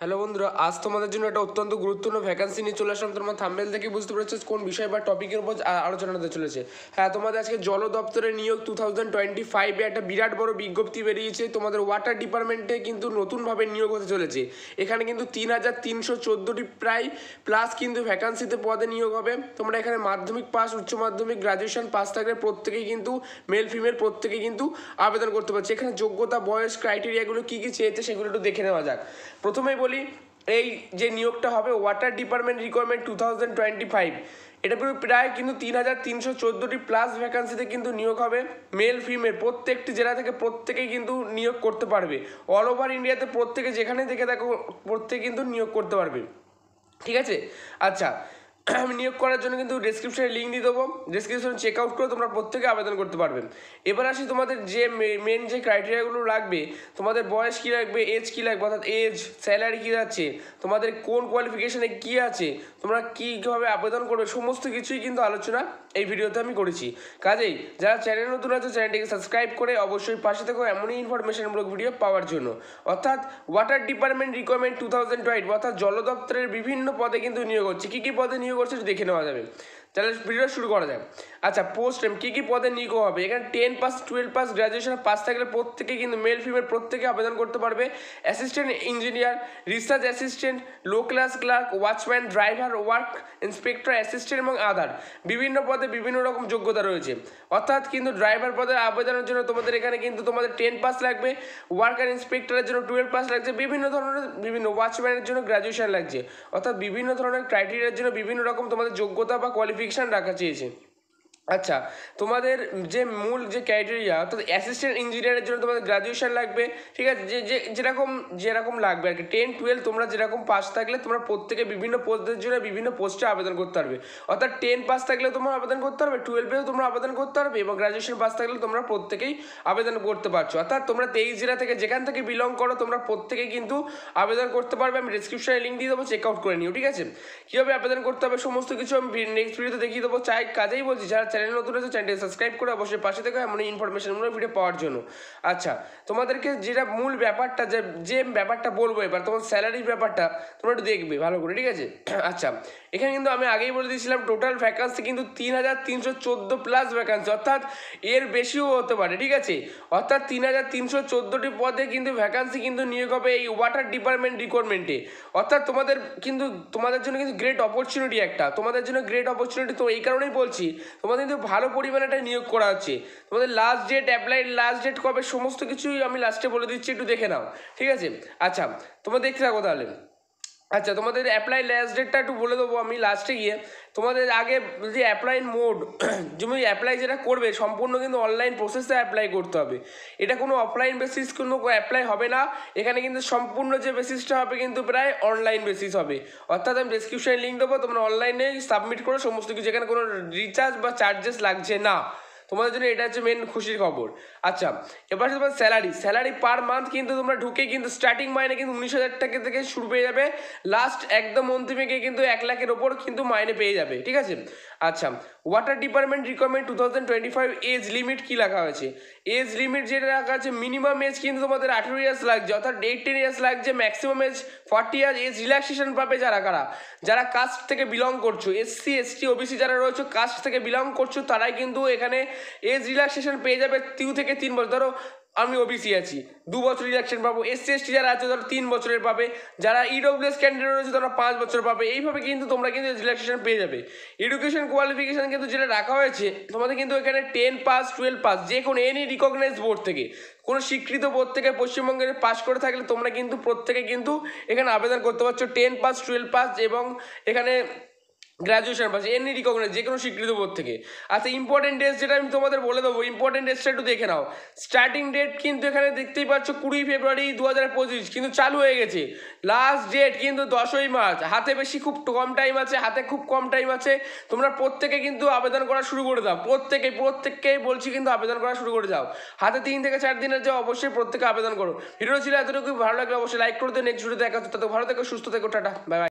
Hello বন্ধুরা, আজ তোমাদের জন্য একটা অত্যন্ত গুরুত্বপূর্ণ ভ্যাকান্সি নিয়ে চলে আসলাম। তোমার থাম্বনেল থেকে বুঝতে পেরেছো কোন বিষয় বা টপিকের উপর আলোচনা হতে চলেছে। হ্যাঁ, তোমাদের আজকে জল দপ্তরের নিয়োগ 2025-এ একটা বিরাট বড় বিজ্ঞপ্তি বেরিয়েছে। তোমাদের ওয়াটার ডিপার্টমেন্টে কিন্তু নতুনভাবে নিয়োগ হতে চলেছে। এখানে কিন্তু 3314টি প্রায় প্লাস কিন্তু ভ্যাকান্সিতে পদে নিয়োগ হবে। তোমরা এখানে মাধ্যমিক পাস, উচ্চ মাধ্যমিক, গ্রাজুয়েশন পাস থাকলে প্রত্যেকেই কিন্তু মেল ফিমেল প্রত্যেকেই কিন্তু আবেদন করতে পারছে। এখানে যোগ্যতা, বয়স, ক্রাইটেরিয়াগুলো কী কী চেয়েছে সেগুলো একটু দেখে নেওয়া যাক। প্রথমেই বলি, এই যে নিয়োগটা হবে ওয়াটার ডিপার্টমেন্ট রিকোয়ারমেন্ট 2025, এটা প্রায় কিন্তু 3314টি প্লাস ভ্যাকান্সিতে কিন্তু নিয়োগ হবে। মেল ফিমেল প্রত্যেকটি জেলা থেকে প্রত্যেকেই কিন্তু নিয়োগ করতে পারবে। অল ওভার ইন্ডিয়াতে প্রত্যেকে যেখানে থেকে দেখো প্রত্যেকে কিন্তু নিয়োগ করতে পারবে। ঠিক আছে, আচ্ছা, আমি নিয়োগ করার জন্য কিন্তু ডেসক্রিপশনে লিঙ্ক দিয়ে দেবো, ডেসক্রিপশন চেক আউট করে তোমরা প্রত্যেকে আবেদন করতে পারবেন। এবার আসি তোমাদের যে মেন যে ক্রাইটেরিয়াগুলো লাগবে। তোমাদের বয়স কী লাগবে, এজ কী লাগবে, অর্থাৎ এজ, স্যালারি কী আছে, তোমাদের কোন কোয়ালিফিকেশানে কী আছে, তোমরা কীভাবে আবেদন করবে, সমস্ত কিছুই কিন্তু আলোচনা এই ভিডিওতে আমি করেছি। কাজেই যারা চ্যানেল নতুন আছে চ্যানেলটিকে সাবস্ক্রাইব করে অবশ্যই পাশে থেকো এমনই ইনফরমেশনমূলক ভিডিও পাওয়ার জন্য। অর্থাৎ ওয়াটার ডিপার্টমেন্ট রিকোয়ারমেন্ট 2020, অর্থাৎ জল দপ্তরের বিভিন্ন পদে কিন্তু নিয়োগ হচ্ছে। কী কী পদে নিয়োগ হচ্ছে দেখে নেওয়া যাবে। তাহলে ভিডিওটা শুরু করা যায়। আচ্ছা, পোস্ট কী কী পদে নিয়োগ হবে। এখানে 10 পাস, 12 পাস, গ্রাজুয়েশন পাস থাকলে প্রত্যেকে কিন্তু মেল ফিমেল প্রত্যেকে আবেদন করতে পারবে। Assistant engineer, research assistant, low class clerk, watchman, driver, work inspector, assistant এবং আদার বিভিন্ন পদে বিভিন্ন রকম যোগ্যতা রয়েছে। অর্থাৎ কিন্তু ড্রাইভার পদে আবেদনের জন্য তোমাদের এখানে কিন্তু তোমাদের 10 পাস লাগবে, ওয়ার্কার ইন্সপেক্টরের জন্য 12 পাস লাগছে, বিভিন্ন ধরনের বিভিন্ন ওয়াচম্যানের জন্য গ্রাজুয়েশন লাগছে। অর্থাৎ বিভিন্ন ধরনের ক্রাইটেরিয়ার জন্য বিভিন্ন রকম তোমাদের যোগ্যতা বা কোয়ালিফিকেশান রাখা চেয়েছে। আচ্ছা, তোমাদের যে মূল যে ক্রাইটেরিয়া, অর্থাৎ অ্যাসিস্ট্যান্ট ইঞ্জিনিয়ারের জন্য তোমাদের গ্রাজুয়েশন লাগবে। ঠিক আছে, যে যেরকম লাগবে আর কি, 10, 12 তোমরা যেরকম পাস থাকলে তোমরা প্রত্যেকে বিভিন্ন পোস্টের জন্য বিভিন্ন পোস্টে আবেদন করতে পারবে। অর্থাৎ 10 পাস থাকলে তোমরা আবেদন করতে পারবে, 12এও তোমরা আবেদন করতে পারবে এবং গ্রাজুয়েশন পাস থাকলে তোমরা প্রত্যেকেই আবেদন করতে পারছো। অর্থাৎ তোমরা 23 জেলা থেকে যেখান থেকে বিলং করো তোমরা প্রত্যেকেই কিন্তু আবেদন করতে পারবে। আমি ডিসক্রিপশনে লিঙ্ক দিয়ে দেবো, চেক আউট করে নিও। ঠিক আছে, কীভাবে আবেদন করতে হবে সমস্ত কিছু আমি নেক্সট ভিডিওতে দেখিয়ে দেবো। কাজেই বলছি, যারা চ্যানেল নতুন আছে চ্যানেলটি সাবস্ক্রাইব করে অবশ্যই পাশে থেকে এমন ইনফরমেশনগুলো ভিডিও পাওয়ার জন্য। আচ্ছা, তোমাদেরকে যেটা মূল ব্যাপারটা যে ব্যাপারটা বলবো এবার, তোমার স্যালারির ব্যাপারটা তোমরা একটু দেখবে ভালো করে। ঠিক আছে, আচ্ছা, এখানে কিন্তু আমি আগেই বলে দিয়েছিলাম টোটাল ভ্যাকান্সি কিন্তু 3314 প্লাস ভ্যাকান্সি, অর্থাৎ এর বেশিও হতে পারে। ঠিক আছে, অর্থাৎ 3314টি পদে কিন্তু ভ্যাকান্সি কিন্তু নিয়োগ হবে এই ওয়াটার ডিপার্টমেন্ট রিক্রুটমেন্টে। অর্থাৎ তোমাদের জন্য কিন্তু গ্রেট অপরচুনিটি, একটা তোমাদের জন্য গ্রেট অপরচুনিটি। তো এই কারণেই বলছি, তোমাদের কিন্তু ভালো পরিমাণে একটা নিয়োগ করা হচ্ছে। তোমাদের last date, apply last date কবে সমস্ত কিছুই আমি লাস্টে বলে দিচ্ছি, একটু দেখে নাও। ঠিক আছে, আচ্ছা, তোমরা দেখতে থাকো তাহলে। আচ্ছা, তোমাদের অ্যাপ্লাই লাস্ট ডেটটা একটু বলে দেবো আমি লাস্টে গিয়ে। তোমাদের আগে যে অ্যাপ্লাই মোড, তুমি অ্যাপ্লাই যেটা করবে সম্পূর্ণ কিন্তু অনলাইন প্রসেসে অ্যাপ্লাই করতে হবে। এটা কোনো অফলাইন বেসিস কোনো অ্যাপ্লাই হবে না। এখানে কিন্তু সম্পূর্ণ যে বেসিসটা হবে কিন্তু প্রায় অনলাইন বেসিস হবে। অর্থাৎ আমি ডেসক্রিপশনে লিঙ্ক দেবো, তোমরা অনলাইনে সাবমিট করো সমস্ত কিছু। এখানে কোনো রিচার্জ বা চার্জেস লাগছে না তোমাদের জন্য, এটা হচ্ছে মেন খুশির খবর। আচ্ছা, এবার তোমার স্যালারি পার মান্থ কিন্তু তোমরা ঢুকে কিন্তু স্টার্টিং মাইনে কিন্তু 19,000 টাকা থেকে শুরু পেয়ে যাবে। লাস্ট একদম অন্তিমে গিয়ে কিন্তু 1 লাখের ওপর কিন্তু মাইনে পেয়ে যাবে। ঠিক আছে, আচ্ছা, water department requirement 2025 age limit কী রাখা হয়েছে। এজ লিমিট যেটা রাখা আছে, মিনিমাম এজ কিন্তু তোমাদের 18 ইয়ার্স লাগছে, অর্থাৎ 18 ইয়ার্স লাগছে। Maximum age 40 years. Age relaxation পাবে যারা কাস্ট থেকে বিলং করছো, SC, ST, OBC যারা রয়েছে কাস্ট থেকে বিলং করছো, তারাই কিন্তু এখানে এজ রিল্যাক্সেশন পেয়ে যাবে 2 থেকে 3 বছর। ধরো আমি OBC আছি, 2 বছর রিল্যাক্সেশন পাবো। SC, ST যারা আছে ধরো 3 বছরের পাবে। যারা EWS ক্যান্ডিডেট রয়েছে তারা 5 বছর পাবে। এইভাবে কিন্তু তোমরা কিন্তু রিল্যাক্সেশন পেয়ে যাবে। এডুকেশন কোয়ালিফিকেশান কিন্তু যেটা রাখা হয়েছে তোমাদের কিন্তু এখানে 10 পাস, 12 পাস, যে কোনো এনি রিকগনাইজ বোর্ড থেকে, কোনো স্বীকৃত বোর্ড থেকে পশ্চিমবঙ্গের পাস করে থাকলে তোমরা কিন্তু প্রত্যেকে কিন্তু এখানে আবেদন করতে পারছো। 10 পাস, 12 পাস এবং এখানে গ্রাজুয়েশন পাস, এনি রিকগনাইজ যে কোনো স্বীকৃত বোর্ড থেকে। আচ্ছা, ইম্পর্টেন্ট ডেটস যেটা আমি তোমাদের বলে দেবো, ইম্পর্টেন্ট ডেটসটা একটু দেখে নাও। স্টার্টিং ডেট কিন্তু এখানে দেখতেই পাচ্ছ 20 ফেব্রুয়ারি 2025 কিন্তু চালু হয়ে গেছে। লাস্ট ডেট কিন্তু 10ই মার্চ। হাতে খুব কম টাইম আছে। তোমরা প্রত্যেকে কিন্তু আবেদন করা শুরু করে দাও। প্রত্যেককেই বলছি কিন্তু আবেদন করা শুরু করে দাও। হাতে 3 থেকে 4 দিনের যে অবশ্যই প্রত্যেকে আবেদন করো। ভিডিও ছিল এতটুকু, ভালো লাগলে অবশ্যই লাইক করে দিও। নেক্সট ভিডিওতে দেখা হচ্ছে, তত ভালো থেকো, সুস্থ থেকো, টাটা, বাই বাই।